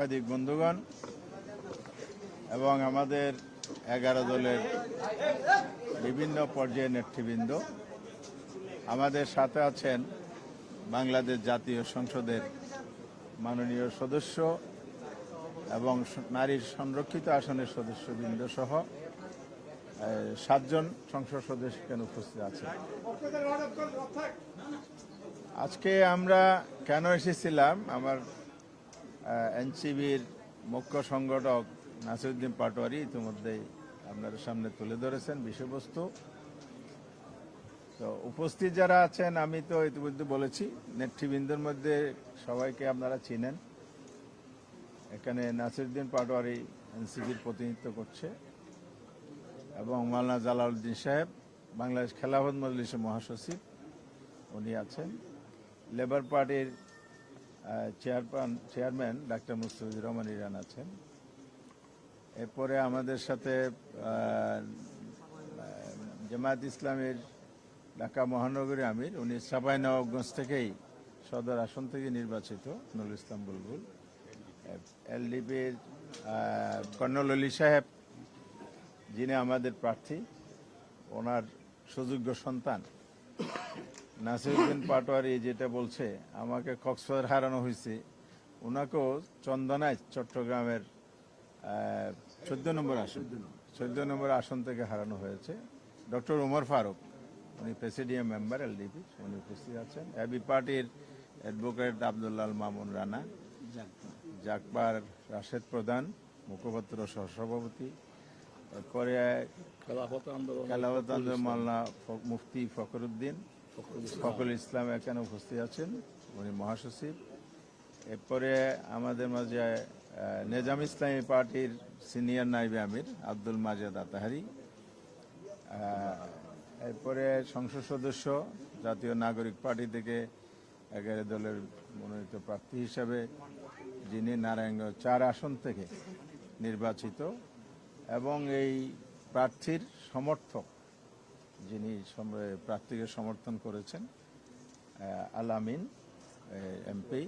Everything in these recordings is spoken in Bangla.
সাংবাদিক বন্ধুগণ এবং আমাদের 11 দলের বিভিন্ন পর্যায়ের নেতৃবৃন্দ, আমাদের সাথে আছেন বাংলাদেশ জাতীয় সংসদের মাননীয় সদস্য এবং নারীর সংরক্ষিত আসনের সদস্যবৃন্দ সহ 7 জন সংসদ সদস্য এখানে উপস্থিত আছেন। আজকে আমরা কেন এসেছিলাম, আমার এনসিবির মুখ্য সংগঠক নাসিরউদ্দিন পাটোয়ারি ইতিমধ্যেই আপনাদের সামনে তুলে ধরেছেন বিষয়বস্তু। তো উপস্থিত যারা আছেন, আমি তো ইতিমধ্যে বলেছি, নেতৃবৃন্দের মধ্যে সবাইকে আপনারা চিনেন। এখানে নাসিরউদ্দিন পাটোয়ারি এনসিবির প্রতিনিধিত্ব করছে এবং মাওলানা জালালউদ্দিন সাহেব বাংলাদেশ খেলাফত মজলিসের মহাসচিব, উনি আছেন। লেবার পার্টির chairman doctor Mustafizur Rahman Iran আছেন। এরপরে আমাদের সাথে জামায়াত ইসলামের ঢাকা মহানগরী আমির, উনি চাঁপাইনবাবগঞ্জ থেকেই সদর আসন থেকে নির্বাচিত, নুরুল ইসলাম বুলবুল। এলডিপির কর্নেল অলি সাহেব, যিনি আমাদের প্রার্থী, ওনার সুযোগ্য সন্তান। নাসিরউদ্দিন পাটোয়ারি যেটা বলছে আমাকে কক্সবাজার হারানো হয়েছে, ওনাকেও চন্দনায় চট্টগ্রামের 14 নম্বর আসন থেকে হারানো হয়েছে। ডক্টর উমর ফারুক, উনি প্রেসিডিয়াম মেম্বার এলডিপি, উনি উপস্থিত আছেন। এবি পার্টির অ্যাডভোকেট আব্দুল্লাহ মামুন রানা, জাকবার রাশেদ প্রধান মুখপাত্র সহসভাপতি, এরপরে খেলাফত আন্দোলন মাওলানা মুফতি ফখরুল ইসলাম এখানে উপস্থিত আছেন, উনি মহাসচিব। এরপরে আমাদের মাঝে নেজাম ইসলামী পার্টির সিনিয়র নায়েবে আমির আব্দুল মাজেদ আতাহারি। এরপরে সংসদ সদস্য জাতীয় নাগরিক পার্টি থেকে 11 দলের মনোনীত প্রার্থী হিসাবে যিনি নারায়ণগঞ্জ 4 আসন থেকে নির্বাচিত এবং এই প্রার্থীর সমর্থক, যিনি প্রার্থীকে সমর্থন করেছেন, আলামিন এমপি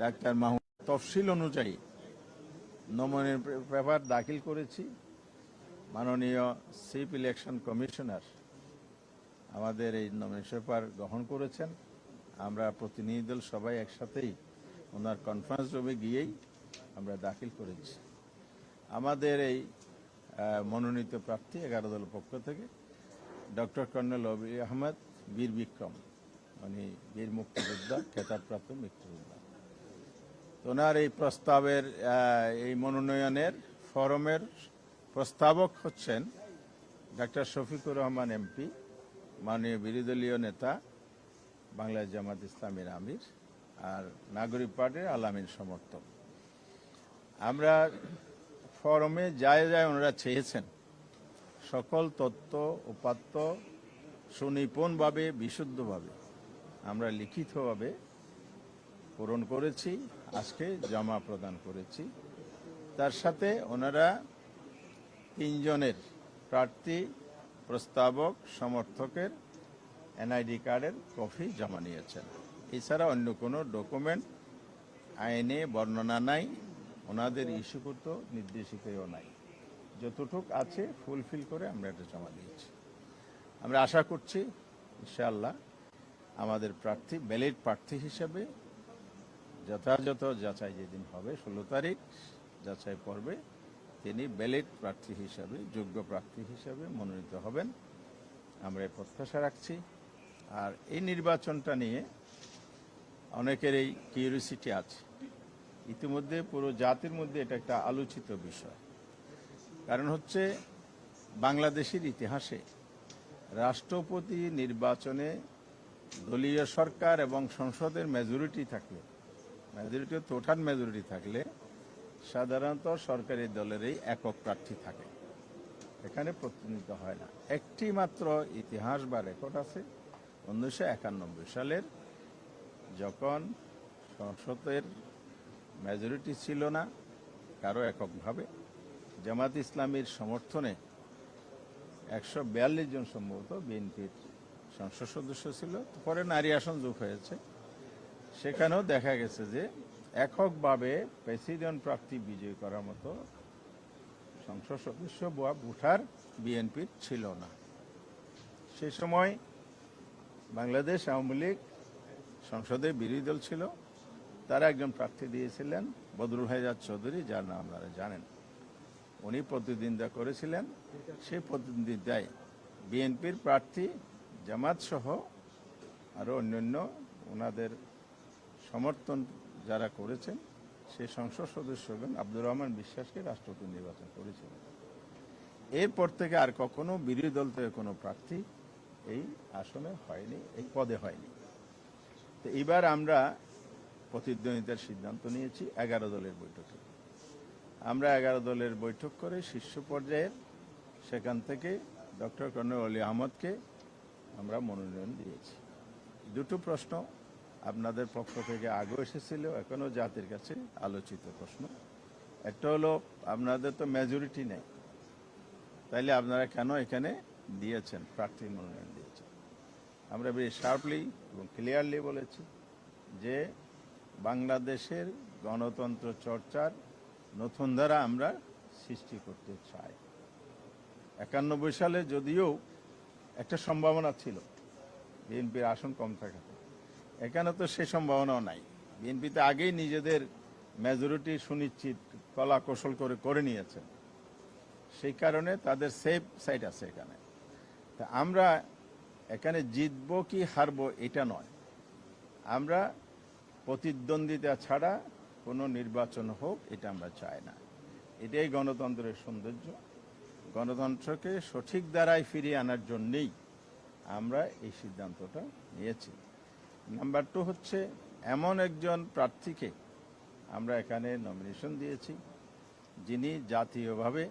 ডাক্তার মাহমুদ। তফসিল অনুযায়ী নমিনেশন পেপার দাখিল করেছি। মাননীয় চিফ ইলেকশন কমিশনার আমাদের এই নমিনেশন পেপার গ্রহণ করেছেন। আমরা প্রতিনিধি দল সবাই একসাথেই ওনার কনফারেন্স রুমে গিয়েই আমরা দাখিল করেছি। আমাদের এই মনোনীত প্রার্থী 11 দলের পক্ষ থেকে ডক্টর কর্নেল অলি আহমেদ বীর বিক্রম, উনি বীর মুক্তিযোদ্ধা, খেতাবপ্রাপ্ত মুক্তিযোদ্ধা। ওনার এই প্রস্তাবের এই মনোনয়নের ফরমের প্রস্তাবক হচ্ছেন ডাক্তার শফিকুর রহমান এমপি, মাননীয় বিরোধী দলীয় নেতা, বাংলাদেশ জামায়াত ইসলামীর আমির, আর নাগরিক পার্টির আলামিন সমর্থক। আমরা ফরমে যায় ওনারা চেয়েছেন সকল তথ্য উপাত্ত সুনিপুণভাবে বিশুদ্ধভাবে আমরা লিখিতভাবে পূরণ করেছি, আজকে জমা প্রদান করেছি। তার সাথে ওনারা 3 জনের প্রার্থী, প্রস্তাবক, সমর্থকের এনআইডি কার্ডের কপি জমা নিয়েছেন। এছাড়া অন্য কোনো ডকুমেন্ট আইনে বর্ণনা নাই, ওনাদের ইস্যুকৃত নির্দেশিকাও নাই। যতটুক আছে ফুলফিল করে আমরা এটা জমা দিয়েছি। আমরা আশা করছি ইনশাআল্লাহ আমাদের প্রার্থী ব্যালিড প্রার্থী হিসেবে যথাযথ যাচাই যেদিন হবে 16 তারিখ যাচাই পর্বে তিনি ব্যালিড প্রার্থী হিসাবে, যোগ্য প্রার্থী হিসাবে মনোনীত হবেন, আমরা এই প্রত্যাশা রাখছি। আর এই নির্বাচনটা নিয়ে অনেকের এই কিউরিওসিটি আছে। ইতিমধ্যে পুরো জাতির মধ্যে এটা একটা আলোচিত বিষয়। কারণ হচ্ছে বাংলাদেশের ইতিহাসে রাষ্ট্রপতি নির্বাচনে দলীয় সরকার এবং সংসদের মেজরিটি থাকলে, টোটাল মেজরিটি থাকলে সাধারণত সরকারি দলেরই একক প্রার্থী থাকে, এখানে প্রতিনিধিত্ব হয় না। একটি মাত্র ইতিহাস বা রেকর্ড আছে 1991 সালের, যখন সংসদের মেজরিটি ছিল না কারো এককভাবে, জামায়াত ইসলামীর সমর্থনে 142 জন সম্ভবত বিএনপির সংসদ সদস্য ছিল। পরে নারী আসন যোগ হয়েছে, সেখানেও দেখা গেছে যে এককভাবে প্রেসিডেন্ট প্রার্থী বিজয়ী করার মতো সংসদ সদস্য বা ভোটার বিএনপির ছিল না। সে সময় বাংলাদেশ আওয়ামী লীগ সংসদে বিরোধী দল ছিল, তারা একজন প্রার্থী দিয়েছিলেন বদরুল হায়দার চৌধুরী, যার নাম আপনারা জানেন। উনি প্রতিদ্বন্দ্বিতা করেছিলেন। সেই প্রতিদ্বন্দ্বিতায় বিএনপির প্রার্থী জামাত সহ আরও অন্যান্য ওনাদের সমর্থন যারা করেছেন সেই সংসদ সদস্যগণ আব্দুর রহমান বিশ্বাসকে রাষ্ট্রপতি নির্বাচন করেছিলেন। এরপর থেকে আর কখনো বিরোধী দল থেকে কোনো প্রার্থী এই আসনে হয়নি, এই পদে হয়নি। তো এবার আমরা প্রতিদ্বন্দ্বিতার সিদ্ধান্ত নিয়েছি 11 দলের বৈঠকে। আমরা 11 দলের বৈঠক করে শীর্ষ পর্যায়ের সেখান থেকে ডক্টর কর্নেল অলি আহমদকে আমরা মনোনয়ন দিয়েছি। দুটো প্রশ্ন আপনাদের পক্ষ থেকে আগেও এসেছিল, এখনও জাতির কাছে আলোচিত প্রশ্ন। একটা হলো, আপনাদের তো মেজরিটি নেই, তাইলে আপনারা কেন এখানে দিয়েছেন, প্রার্থী মনোনয়ন দিয়েছেন? আমরা বেশ শার্পলি এবং ক্লিয়ারলি বলেছি যে বাংলাদেশের গণতন্ত্র চর্চার নতুন ধারা আমরা সৃষ্টি করতে চাই। 91 সালে যদিও একটা সম্ভাবনা ছিল বিএনপির আসন কম থাকাতে, এখানে তো সে সম্ভাবনাও নাই। বিএনপিতে আগেই নিজেদের মেজরিটি সুনিশ্চিত কলা কৌশল করে নিয়েছেন, সেই কারণে তাদের সেফ সাইড আছে এখানে। তা আমরা এখানে জিতবো কি হারবো এটা নয়, আমরা প্রতিদ্বন্দ্বিতা ছাড়া কোনো নির্বাচন হোক এটা আমরা চাই না। এটাই গণতন্ত্রের সৌন্দর্য। গণতন্ত্রকে সঠিক দ্বারায় ফিরিয়ে আনার জন্যেই আমরা এই সিদ্ধান্তটা নিয়েছি। নাম্বার 2 হচ্ছে, এমন একজন প্রার্থীকে আমরা এখানে নমিনেশন দিয়েছি যিনি জাতীয়ভাবে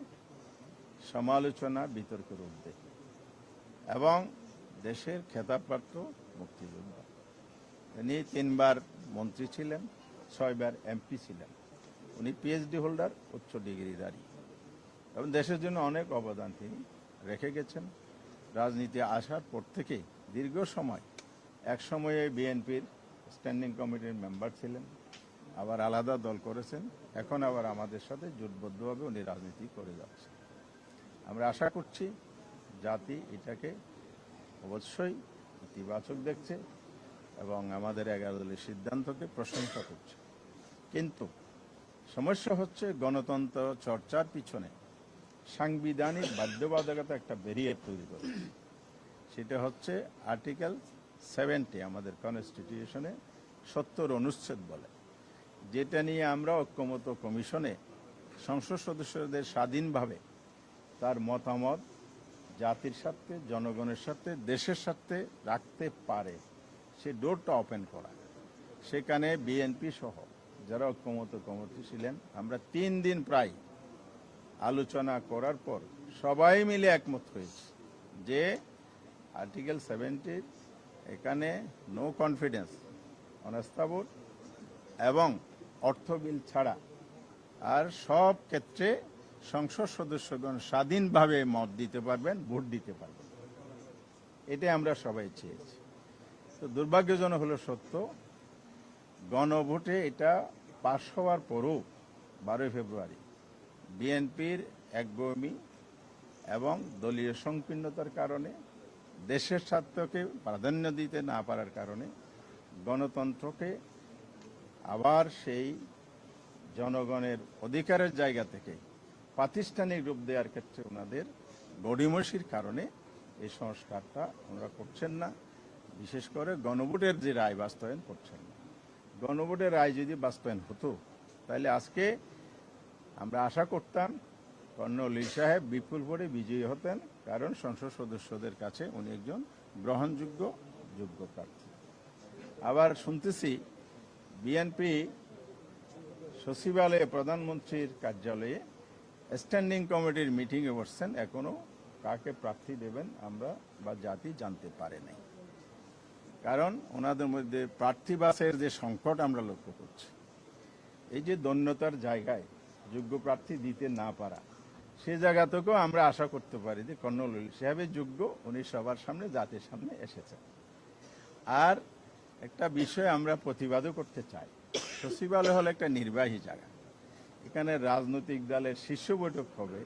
সমালোচনা বিতর্কের ঊর্ধ্বে এবং দেশের খেতাবপ্রাপ্ত মুক্তিযোদ্ধা। তিনি 3 বার মন্ত্রী ছিলেন, 6 বার এমপি ছিলেন। উনি পিএইচডি হোল্ডার, উচ্চ ডিগ্রিধারী, এবং দেশের জন্য অনেক অবদান তিনি রেখে গেছেন। রাজনীতি আসার পর থেকে দীর্ঘ সময়, এক সময়ে বিএনপির স্ট্যান্ডিং কমিটির মেম্বার ছিলেন, আবার আলাদা দল করেছেন, এখন আবার আমাদের সাথে জোটবদ্ধভাবে উনি রাজনীতি করে যাচ্ছেন। আমরা আশা করছি জাতি এটাকে অবশ্যই ইতিবাচক দেখছে এবং আমাদের 11 দলের সিদ্ধান্তকে প্রশংসা করছে। কিন্তু সমস্যা হচ্ছে, গণতন্ত্র চর্চার পিছনে সাংবিধানিক বাধ্যবাধকতা একটা ব্যারিয়ার তৈরি করেছে। সেটা হচ্ছে আর্টিকেল 70 আমাদের কনস্টিটিউশনে 70 অনুচ্ছেদ বলে, যেটা নিয়ে আমরা ঐক্যমত কমিশনে সংসদ সদস্যদের স্বাধীনভাবে তার মতামত জাতির সাথে, জনগণের সাথে, দেশের সাথে রাখতে পারে, সে ডোরটা ওপেন করা। সেখানে বিএনপি সহ যারা ঐক্যমত কমিটি ছিলেন, আমরা 3 দিন প্রায় আলোচনা করার পর সবাই মিলে একমত হয়েছি যে আর্টিকেল 70 এখানে নো কনফিডেন্স, অনাস্থা ভোট এবং অর্থ বিল ছাড়া আর সব ক্ষেত্রে সংসদ সদস্যগণ স্বাধীনভাবে মত দিতে পারবেন, ভোট দিতে পারবেন। এটাই আমরা সবাই চেয়েছি। তো দুর্ভাগ্যজনক হলো সত্য, গণভোটে এটা পাশ হওয়ার পরও 12 ফেব্রুয়ারি বিএনপির একগুঁয়েমি এবং দলীয় সংকীর্ণতার কারণে, দেশের স্বার্থকে প্রাধান্য দিতে না পারার কারণে গণতন্ত্রকে আবার সেই জনগণের অধিকারের জায়গা থেকে প্রাতিষ্ঠানিক রূপ দেওয়ার ক্ষেত্রে ওনাদের গড়িমসির কারণে এই সংস্কারটা ওনারা করছেন না। বিশেষ করে গণভোটের যে রায় বাস্তবায়ন করছেন না। গণভোটের রায় যদি বাস্তবায়ন হতো তাহলে আজকে আমরা আশা করতাম কর্নেল অলি সাহেব বিপুল ভোটে বিজয়ী হতেন, কারণ সংসদ সদস্যদের কাছে উনি একজন গ্রহণযোগ্য যোগ্য প্রার্থী। আবার শুনতেছি বিএনপি সচিবালয়ে, প্রধানমন্ত্রীর কার্যালয়ে স্ট্যান্ডিং কমিটির মিটিংয়ে বসছেন, এখনো কাকে প্রার্থী দেবেন আমরা বা জাতি জানতে পারে নাই। কারণ ওনাদের মধ্যে প্রার্থী বাছাইয়ের যে সংকট আমরা লক্ষ্য করছি, এই যে দন্যতার জায়গায় যোগ্য প্রার্থী দিতে না পারা, সে জায়গা থেকেও আমরা আশা করতে পারি যে কর্নেল অলি সাহেবের যোগ্য, উনি সবার সামনে, জাতির সামনে এসেছেন। আর একটা বিষয় আমরা প্রতিবাদও করতে চাই, সচিবালয় হলো একটা নির্বাহী জায়গা। এখানে রাজনৈতিক দলের শীর্ষ বৈঠক হবে,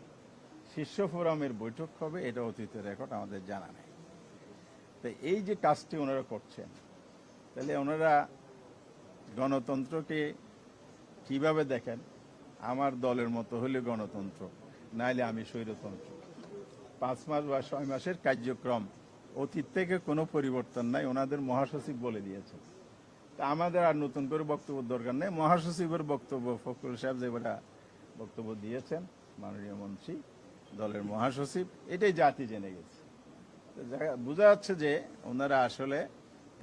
শীর্ষ ফোরামের বৈঠক হবে, এটা অতীতের রেকর্ড আমাদের জানা নেই। তো এই যে কাজটি ওনারা করছেন, তাহলে ওনারা গণতন্ত্রকে কিভাবে দেখেন? আমার দলের মতো হলে গণতন্ত্র, নাইলে আমি স্বৈরতন্ত্র। 5 মাস বা 6 মাসের কার্যক্রম, অতীত থেকে কোনো পরিবর্তন নাই, ওনাদের মহাসচিব বলে দিয়েছেন। তা আমাদের আর নতুন করে বক্তব্য দরকার নেই। মহাসচিবের বক্তব্য, ফখরুল সাহেব যেটা বক্তব্য দিয়েছেন, মাননীয় মন্ত্রী, দলের মহাসচিব, এটাই জাতি জেনে গেছে। বোঝা যাচ্ছে যে ওনারা আসলে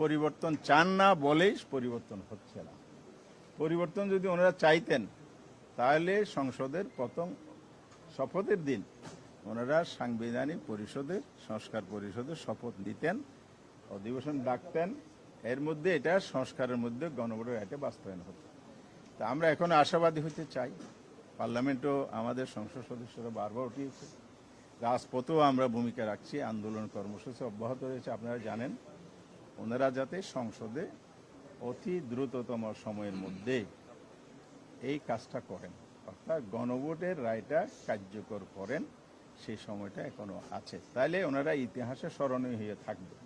পরিবর্তন চান না বলেই পরিবর্তন হচ্ছে না। পরিবর্তন যদি ওনারা চাইতেন, তাহলে সংসদের প্রথম শপথের দিন ওনারা সাংবিধানিক পরিষদের, সংস্কার পরিষদের শপথ নিতেন, অধিবেশন ডাকতেন, এর মধ্যে এটা সংস্কারের মধ্যে গণভোটের এটা বাস্তবায়ন হতো। তা আমরা এখন আশাবাদী হতে চাই। পার্লামেন্টও আমাদের সংসদ সদস্যরা বারবার উঠিয়েছে, রাজপথেও আমরা ভূমিকা রাখছি, আন্দোলন কর্মসূচি অব্যাহত রয়েছে। আপনারা জানেন, ওনারা যাতে সংসদে অতি দ্রুততম সময়ের মধ্যে এই কাজটা করেন, অর্থাৎ গণভোটের রায়টা কার্যকর করেন, সেই সময়টা এখনো আছে। তাইলে ওনারা ইতিহাসে স্মরণীয় হয়ে থাকবে।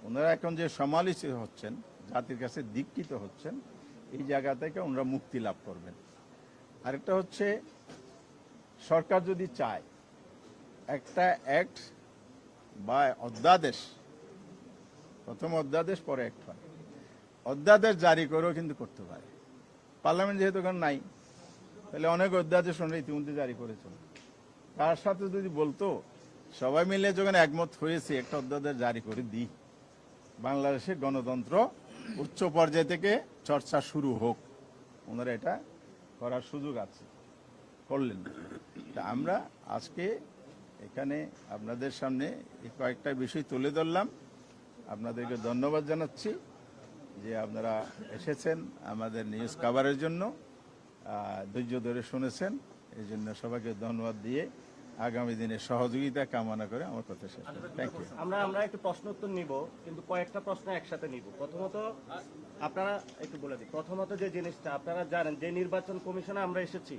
ওনারা এখন যে সমালোচিত হচ্ছেন, জাতির কাছে দীক্ষিত হচ্ছেন, এই জায়গা থেকে ওনারা মুক্তি লাভ করবেন। আরেকটা হচ্ছে, সরকার যদি চায় একটা অ্যাক্ট বা অধ্যাদেশ, প্রথম অধ্যাদেশ পরে অ্যাক্ট হয়, অধ্যাদেশ জারি করেও কিন্তু করতে পারে। পার্লামেন্ট যেহেতু এখন নাই, তাহলে অনেক অধ্যাদেশ ওনারা ইতিমধ্যে জারি করেছেন। তার সাথে যদি বলতো সবাই মিলে যখন একমত হয়েছে একটা অধ্যাদেশ জারি করে দিই, বাংলাদেশের গণতন্ত্র উচ্চ পর্যায় থেকে চর্চা শুরু হোক, ওনারা এটা করার সুযোগ আছে, করলেন না। তা আমরা আজকে এখানে আপনাদের সামনে এই কয়েকটা বিষয় তুলে ধরলাম। আপনাদেরকে ধন্যবাদ জানাচ্ছি যে আপনারা এসেছেন আমাদের নিউজ কভারের জন্য, ধৈর্য ধরে শুনেছেন, এই জন্য সবাইকে ধন্যবাদ দিয়ে আগামী দিনে সহযোগিতা কামনা করে আমার কথা শেষ করছি। Thank you. আমরা একটু প্রশ্ন উত্তর নিব, কিন্তু কয়েকটা প্রশ্ন একসাথে নিব। প্রথমত আপনারা একটু বলে দিই, প্রথমত যে জিনিসটা আপনারা জানেন, যে নির্বাচন কমিশনে আমরা এসেছি,